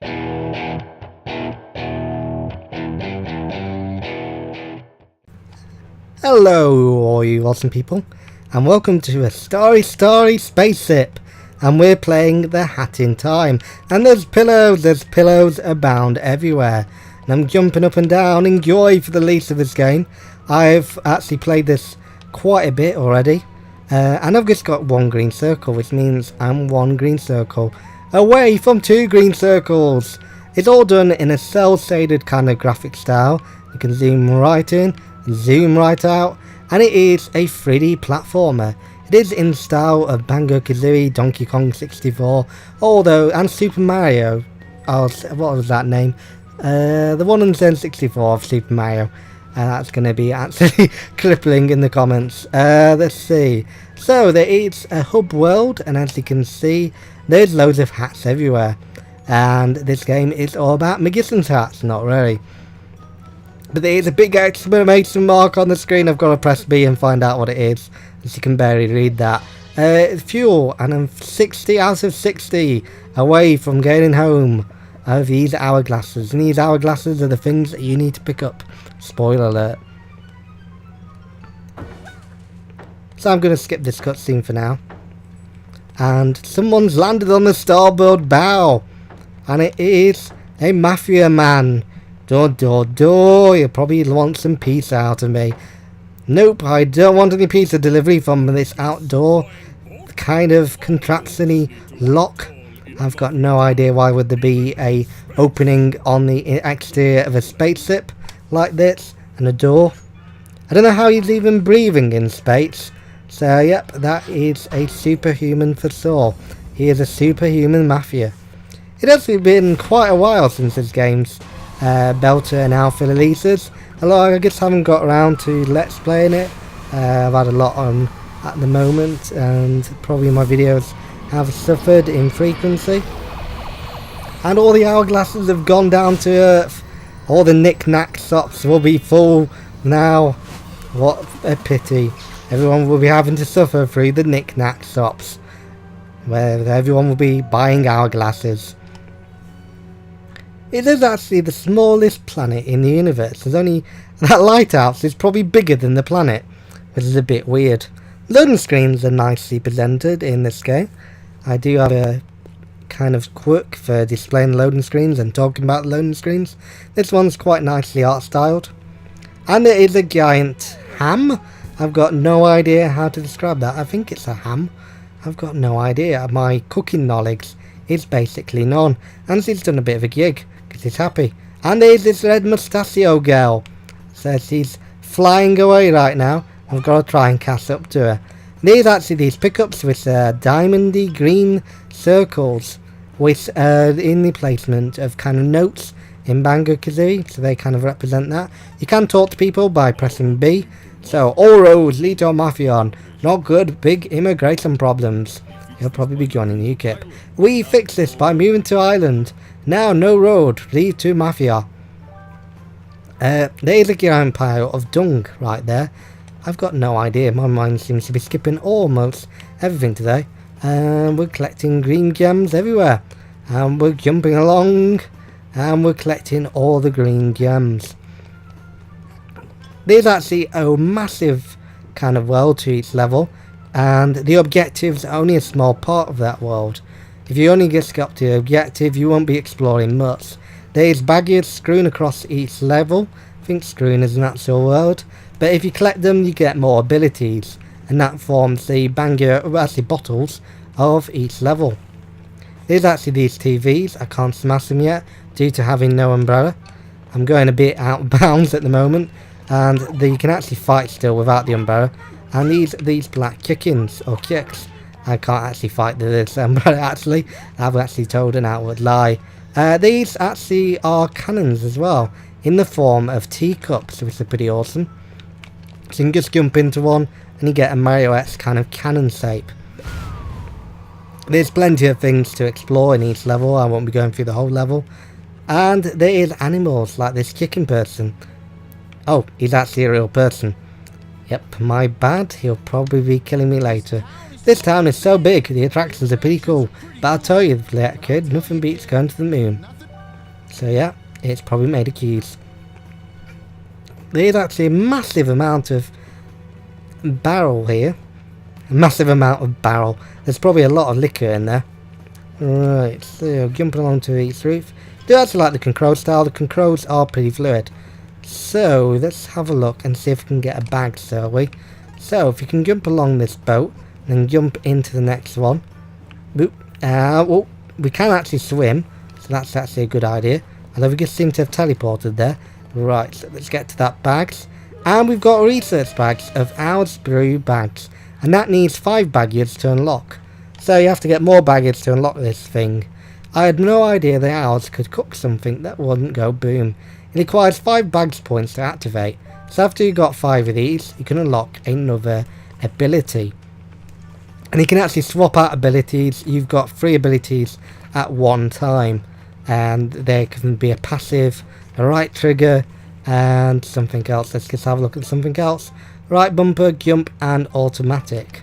Hello all you awesome people, and welcome to a starry spaceship, and we're playing the Hat in Time, and there's pillows abound everywhere, and I'm jumping up and down in joy for the release of this game. I've actually played this quite a bit already, and I've just got one green circle, which means I'm one green circle away from two green circles. It's all done in a cel shaded kind of graphic style. You can zoom right in, zoom right out, and it is a 3D platformer. It is in style of Banjo-Kazooie, Donkey Kong 64, although, and Super Mario. What was that name? The one on N64 of Super Mario. That's going to be actually crippling in the comments. Let's see. So there is a hub world, and as you can see, there's loads of hats everywhere. And this game is all about magician's hats, not really. But there is a big exclamation mark on the screen. I've got to press B and find out what it is, as you can barely read that. Fuel, and I'm 60 out of 60 away from getting home of these hourglasses. And these hourglasses are the things that you need to pick up. Spoiler alert. So I'm going to skip this cutscene for now. And someone's landed on the starboard bow. And it is a mafia man. You'll probably want some pizza out of me. Nope, I don't want any pizza delivery from this outdoor kind of contraption-y lock. I've got no idea why would there be a opening on the exterior of a spaceship like this, and a door. I don't know how he's even breathing in space. So yep, that is a superhuman for sure. He is a superhuman mafia. It has been quite a while since this game's beta and alpha releases. Although I just haven't got around to let's playing it. I've had a lot on at the moment, and probably my videos have suffered in frequency. And all the hourglasses have gone down to earth. All the knick-knack shops will be full now. What a pity. Everyone will be having to suffer through the knick-knack shops, where everyone will be buying hourglasses. It is actually the smallest planet in the universe. There's only that lighthouse is probably bigger than the planet, which is a bit weird. Loading screens are nicely presented in this game. I do have a kind of quirk for displaying loading screens and talking about loading screens. This one's quite nicely art styled. And there is a giant ham. I've got no idea how to describe that. I think it's a ham. I've got no idea. My cooking knowledge is basically none. And she's done a bit of a gig, because she's happy. And there's this red Mustache Girl. So she's flying away right now. I've got to try and catch up to her. There's actually these pickups with diamondy green circles, with in the placement of kind of notes in Banjo-Kazooie, so they kind of represent that. You can talk to people by pressing B. So, all roads lead to a mafia. Not good, big immigration problems. He'll probably be joining UKIP. We fix this by moving to Ireland. Now no road, lead to mafia. There's a giant pile of dung right there. I've got no idea, my mind seems to be skipping almost everything today. We're collecting green gems everywhere. And we're jumping along. And we're collecting all the green gems. There's actually a massive kind of world to each level. And the objective's only a small part of that world. If you only get up to the objective, you won't be exploring much. There's baggage strewn across each level. I think strewn is an actual word. But if you collect them, you get more abilities. And that forms the bottles of each level. There's actually these TVs. I can't smash them yet due to having no umbrella. I'm going a bit out of bounds at the moment. And you can actually fight still without the umbrella. And these black chickens, or chicks, I can't actually fight this umbrella actually. I've actually told an outward lie. These actually are cannons as well, in the form of teacups, which are pretty awesome. So you can just jump into one and you get a Mario-esque kind of cannon shape. There's plenty of things to explore in each level. I won't be going through the whole level. And there is animals like this chicken person. Oh, he's actually a real person. Yep, my bad. He'll probably be killing me later. This town is so big, the attractions are pretty cool. But I'll tell you, little kid, nothing beats going to the moon. So yeah, it's probably made of keys. There's actually a massive amount of barrel here. A massive amount of barrel. There's probably a lot of liquor in there. Right, so jumping along to each roof. Do actually like the control style. The controls are pretty fluid. So let's have a look and see if we can get a bag, shall we? So if you can jump along this boat and then jump into the next one. Boop. Well, we can actually swim, so that's actually a good idea. Although we just seem to have teleported there. Right, so let's get to that bags. And we've got research bags of ours brew bags. And that needs 5 baggage to unlock. So you have to get more baggage to unlock this thing. I had no idea the owls could cook something that wouldn't go boom. It requires 5 bags points to activate. So after you got 5 of these, you can unlock another ability. And you can actually swap out abilities. You've got 3 abilities at one time. And there can be a passive, a right trigger, and something else. Let's just have a look at something else. Right bumper, jump, and automatic.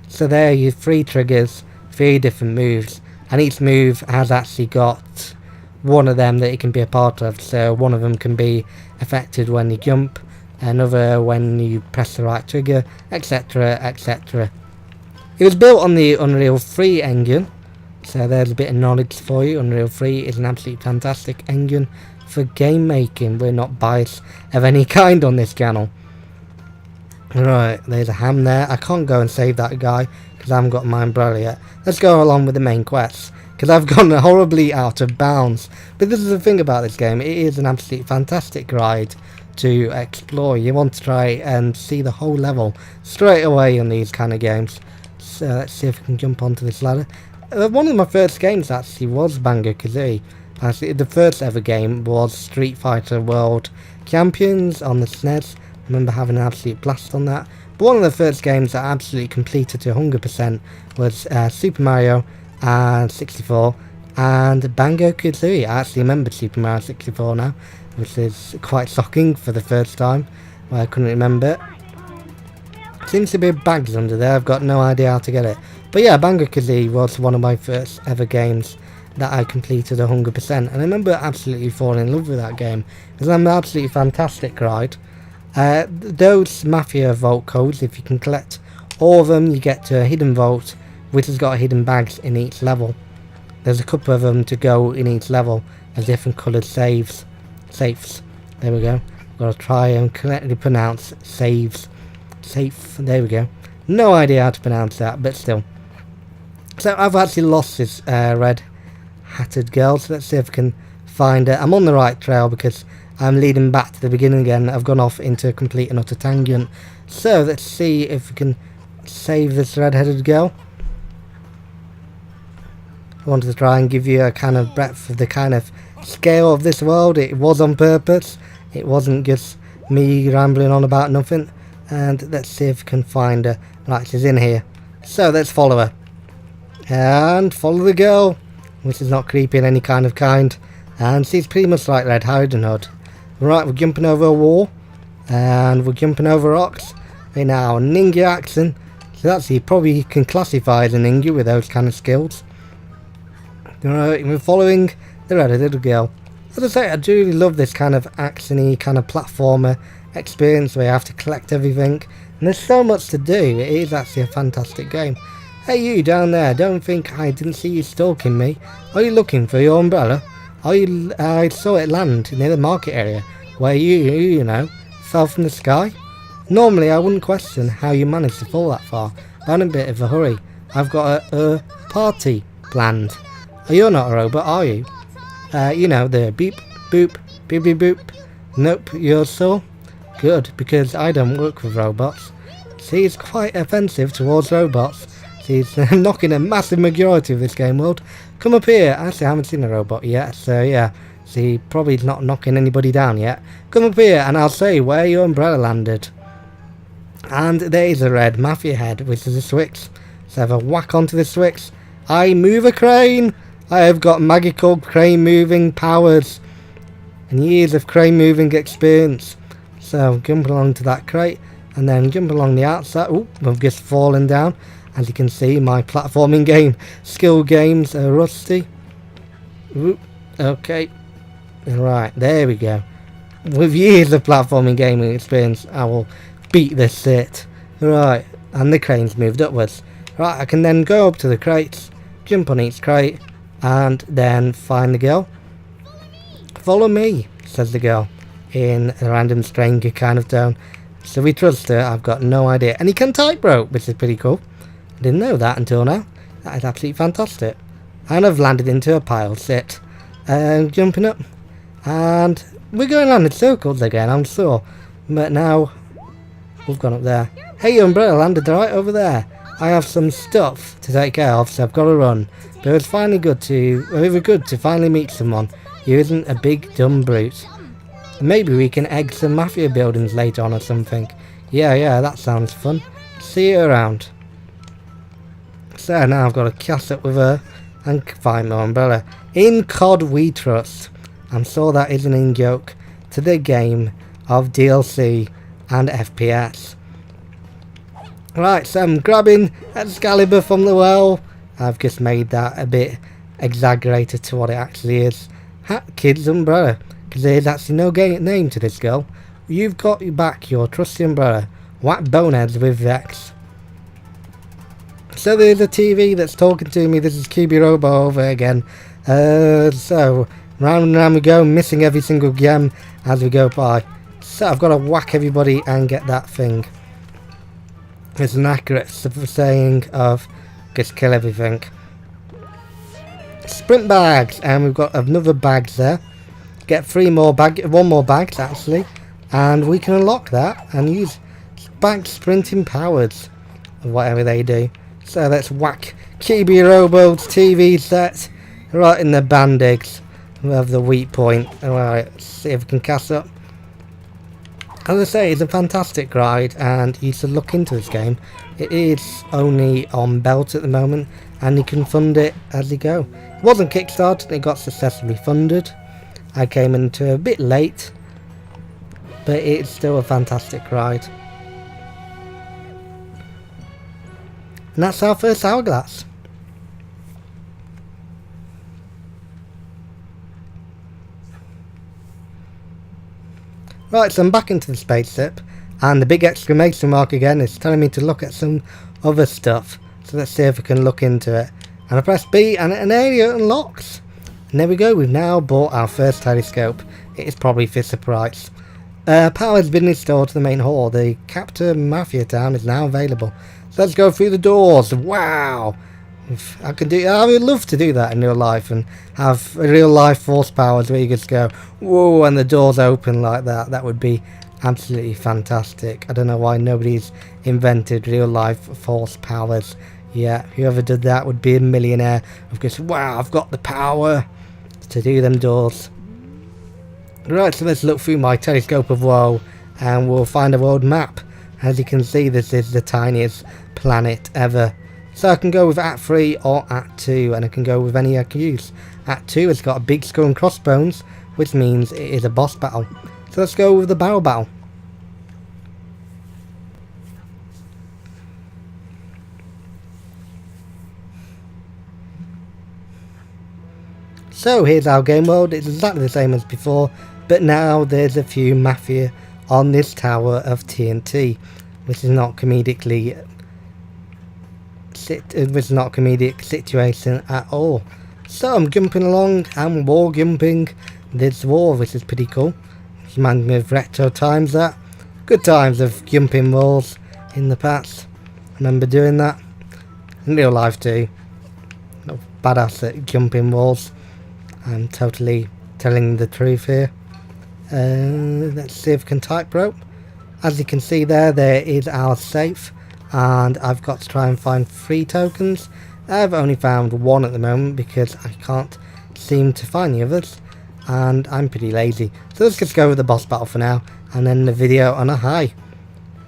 So there are your 3 triggers, 3 different moves, and each move has actually got one of them that it can be a part of. So one of them can be affected when you jump, another when you press the right trigger, etc, etc. It was built on the Unreal 3 engine, so there's a bit of knowledge for you. Unreal 3 is an absolutely fantastic engine for game making. We're not biased of any kind on this channel. Right, there's a ham there. I can't go and save that guy because I haven't got my umbrella yet. Let's go along with the main quest because I've gone horribly out of bounds. But this is the thing about this game. It is an absolutely fantastic ride to explore. You want to try and see the whole level straight away in these kind of games. So let's see if we can jump onto this ladder. One of my first games actually was Banjo-Kazooie. Actually, the first ever game was Street Fighter World Champions on the SNES. I remember having an absolute blast on that. But one of the first games that I absolutely completed to 100% was Super Mario 64 and Banjo-Kazooie. I actually remember Super Mario 64 now, which is quite shocking for the first time. I couldn't remember it. Seems to be bags under there. I've got no idea how to get it. But yeah, Banjo-Kazooie was one of my first ever games that I completed 100%. And I remember absolutely falling in love with that game. It was an absolutely fantastic ride. Those mafia vault codes, if you can collect all of them, you get to a hidden vault which has got hidden bags in each level. There's a couple of them to go in each level as different coloured safes. There we go. Got to try and correctly pronounce saves. Safe. There we go. No idea how to pronounce that, but still. So I've actually lost this red hatted girl, so let's see if I can find her. I'm on the right trail because I'm leading back to the beginning again. I've gone off into a complete and utter tangent. So let's see if we can save this red-headed girl. I wanted to try and give you a kind of breadth of the kind of scale of this world. It was on purpose. It wasn't just me rambling on about nothing. And let's see if we can find her. Right, she's in here. So let's follow her. And follow the girl, which is not creepy in any kind. And she's pretty much like Red Riding Hood. Right, we're jumping over a wall. And we're jumping over rocks. In our ninja action. So that's, you probably can classify as a ninja with those kind of skills. Right, we're following the red little girl. As I say, I do really love this kind of action-y, kind of platformer experience where you have to collect everything. And there's so much to do. It is actually a fantastic game. Hey you down there, don't think I didn't see you stalking me. Are you looking for your umbrella? I saw it land near the market area where you know, fell from the sky. Normally I wouldn't question how you managed to fall that far, but I'm in a bit of a hurry. I've got a party planned. Oh, you're not a robot, are you? You know, the beep, boop, beep, beep, boop. Nope, you're so good, because I don't work with robots. She's quite offensive towards robots. She's knocking a massive majority of this game world. Come up here. Actually, I haven't seen a robot yet, so yeah. She probably not knocking anybody down yet. Come up here and I'll say where your umbrella landed. And there is a red mafia head, which is a switch. So have a whack onto the switch. I move a crane. I have got magical crane moving powers and years of crane moving experience. So jump along to that crate and then jump along the outside. Oop, I've just fallen down. As you can see, my platforming game skill games are rusty. Oop, okay. Right, there we go. With years of platforming gaming experience, I will beat this shit. Right, and the crane's moved upwards. Right, I can then go up to the crates, jump on each crate, and then find the girl. Follow me, says the girl, in a random stranger kind of tone. So we trust her, I've got no idea. And he can type rope, which is pretty cool. I didn't know that until now. That is absolutely fantastic. And I've landed into a pile sit. Jumping up. And we're going around in circles again, I'm sure. But now we've gone up there. Hey, umbrella landed right over there. I have some stuff to take care of, so I've got to run. But it was finally good to finally meet someone who isn't a big dumb brute. Maybe we can egg some mafia buildings later on or something. Yeah, that sounds fun. See you around. So now I've got to catch up with her and find my umbrella. In COD we trust. I'm sure that is an in-joke to the game of DLC and FPS. Right, so I'm grabbing Excalibur from the well. I've just made that a bit exaggerated to what it actually is. Kid's umbrella. Because there's actually no name to this girl. You've got back your trusty umbrella. Whack boneheads with Vex. So there's a TV that's talking to me. This is QB Robo over again. So round and round we go, missing every single gem as we go by. So I've got to whack everybody and get that thing. It's an accurate saying of just kill everything. Sprint bags, and we've got another bag there. Get one more bag actually, and we can unlock that and use bag sprinting powers or whatever they do. So let's whack Chibi Robo's TV set right in the bandigs. We have the weak point. Alright, let's see if we can cast up. As I say, it's a fantastic ride and you should look into this game. It is only on belt at the moment and you can fund it as you go. It wasn't kickstarted, it got successfully funded. I came into it a bit late, but it's still a fantastic ride. And that's our first hourglass. Right, so I'm back into the spaceship, and the big exclamation mark again is telling me to look at some other stuff. So let's see if we can look into it. And I press B and an area unlocks. And there we go, we've now bought our first telescope. It is probably Fisher Price. Power has been installed to the main hall. The Capture Mafia Town is now available. So let's go through the doors. Wow! I would love to do that in real life and have real life force powers where you just go, whoa, and the doors open like that. That would be absolutely fantastic. I don't know why nobody's invented real life force powers yet. Whoever did that would be a millionaire. Of course, wow, I've got the power to do them doors. Right, so let's look through my telescope of woe and we'll find a world map. As you can see, this is the tiniest planet ever. So I can go with Act 3 or Act 2, and I can go with any I can use. Act 2 has got a big skull and crossbones, which means it is a boss battle. So let's go with the barrel battle. So here's our game world. It's exactly the same as before, but now there's a few mafia on this tower of TNT, which is not comedically... It was not a comedic situation at all. So I'm jumping along and wall jumping this wall, which is pretty cool. It reminds me of retro times, that. Good times of jumping walls in the past. I remember doing that. In real life too. Not badass at jumping walls. I'm totally telling the truth here. Let's see if we can type rope. As you can see there is our safe. And I've got to try and find 3 tokens. I've only found 1 at the moment because I can't seem to find the others, and I'm pretty lazy. So let's just go with the boss battle for now and end the video on a high.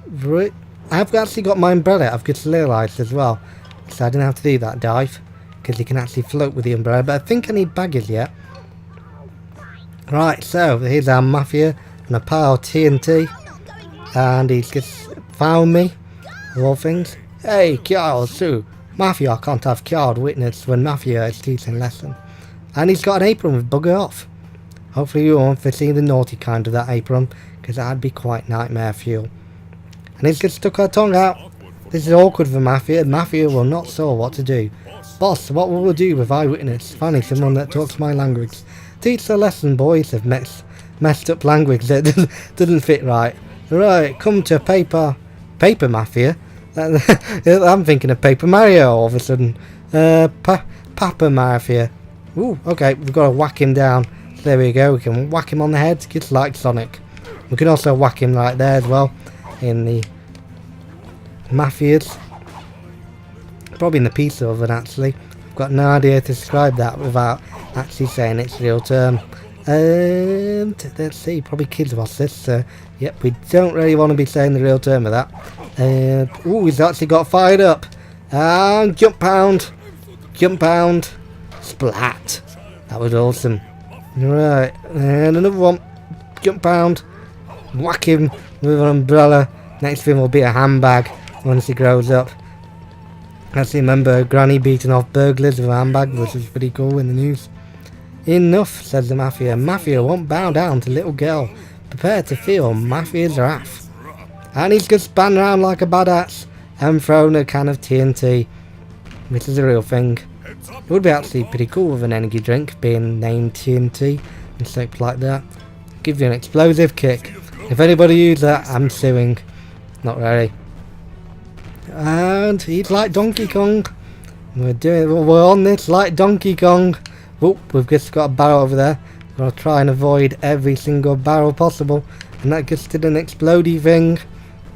Right, I've actually got my umbrella. I've just realised as well, so I didn't have to do that dive because you can actually float with the umbrella, but I think I need baggage yet. Right, so here's our mafia and a pile of TNT, and he's just found me. Of all things. Hey, Kyle, Sue. Mafia can't have card witness when Mafia is teaching lesson. And he's got an apron with bugger off. Hopefully you won't see the naughty kind of that apron, because that'd be quite nightmare fuel. And he's just stuck her tongue out. This is awkward for Mafia. Mafia will not know what to do. Boss, what will we do with eyewitness? Finally someone that talks my language. Teach the lesson, boys, of messed up language that doesn't fit right. Right, come to Paper Mafia. I'm thinking of Paper Mario all of a sudden. Papa Mafia. Ooh, okay, we've got to whack him down. So there we go, we can whack him on the head, just like Sonic. We can also whack him right there as well, in the Mafias. Probably in the pizza oven actually. I've got no idea to describe that without actually saying its real term. Let's see, probably kids watch this, so yep, we don't really want to be saying the real term of that. Ooh, he's actually got fired up. And jump pound, splat. That was awesome. Right, and another one, jump pound, whack him with an umbrella. Next thing will be a handbag once he grows up. I actually remember Granny beating off burglars with a handbag, which was pretty cool in the news. Enough, says the Mafia. Mafia won't bow down to little girl. Prepare to feel Mafia's wrath. And he's just spun around like a badass and thrown a can of TNT, which is a real thing. It would be actually pretty cool with an energy drink being named TNT and stuff like that. Give you an explosive kick. If anybody uses that, I'm suing. Not really. And he's like Donkey Kong. We're on this like Donkey Kong. Oh, we've just got a barrel over there. We're going to try and avoid every single barrel possible. And that just did an explodey thing.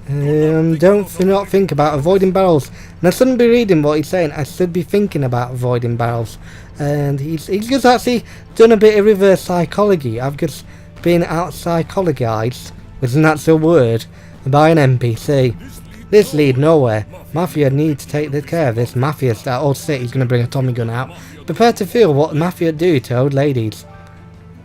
Do not think about avoiding barrels. And I shouldn't be reading what he's saying. I should be thinking about avoiding barrels. And he's just actually done a bit of reverse psychology. I've just been out psychologized, which is an actual word, by an NPC. This lead nowhere. Mafia need to take the care of this Mafia star. Oh shit, he's going to bring a Tommy gun out. Prepare to feel what Mafia do to old ladies.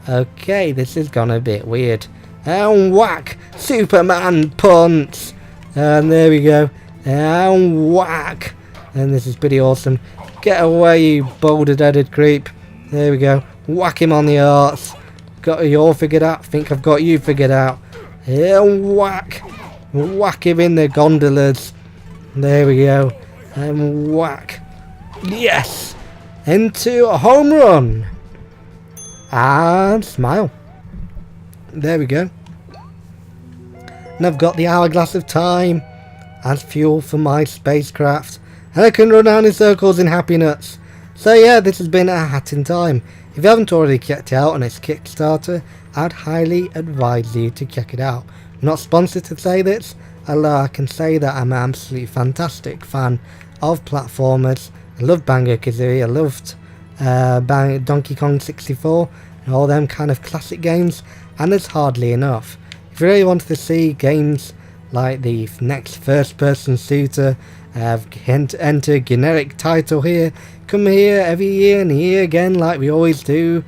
Okay, this is gonna be a bit weird. And whack! Superman punch! And there we go. And whack! And this is pretty awesome. Get away, you boulder-headed creep. There we go. Whack him on the arse. Got you all figured out? Think I've got you figured out. And whack! Whack him in the gondolas. There we go. And whack. Yes! Into a home run. And smile. There we go. And I've got the hourglass of time as fuel for my spacecraft. And I can run around in circles in happiness. So yeah, this has been a Hat in Time. If you haven't already checked it out on its Kickstarter, I'd highly advise you to check it out. I'm not sponsored to say this, although I can say that I'm an absolutely fantastic fan of platformers. I love Banjo-Kazooie, I loved Donkey Kong 64 and all them kind of classic games, and there's hardly enough. If you really wanted to see games like the next first person shooter, enter generic title here, come here every year and here again like we always do,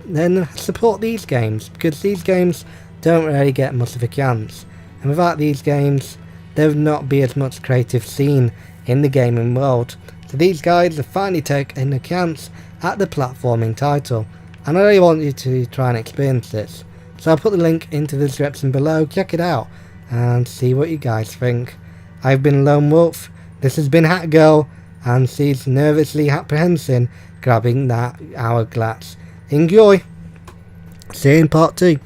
then support these games, because these games don't really get much of a chance, and without these games there would not be as much creative scene in the gaming world. So these guys have finally taken a chance at the platforming title, and I really want you to try and experience this. So I'll put the link into the description below, check it out and see what you guys think. I've been Lone Wolf, this has been Hat Girl, and she's nervously apprehensive grabbing that hourglass. Enjoy! See you in part 2.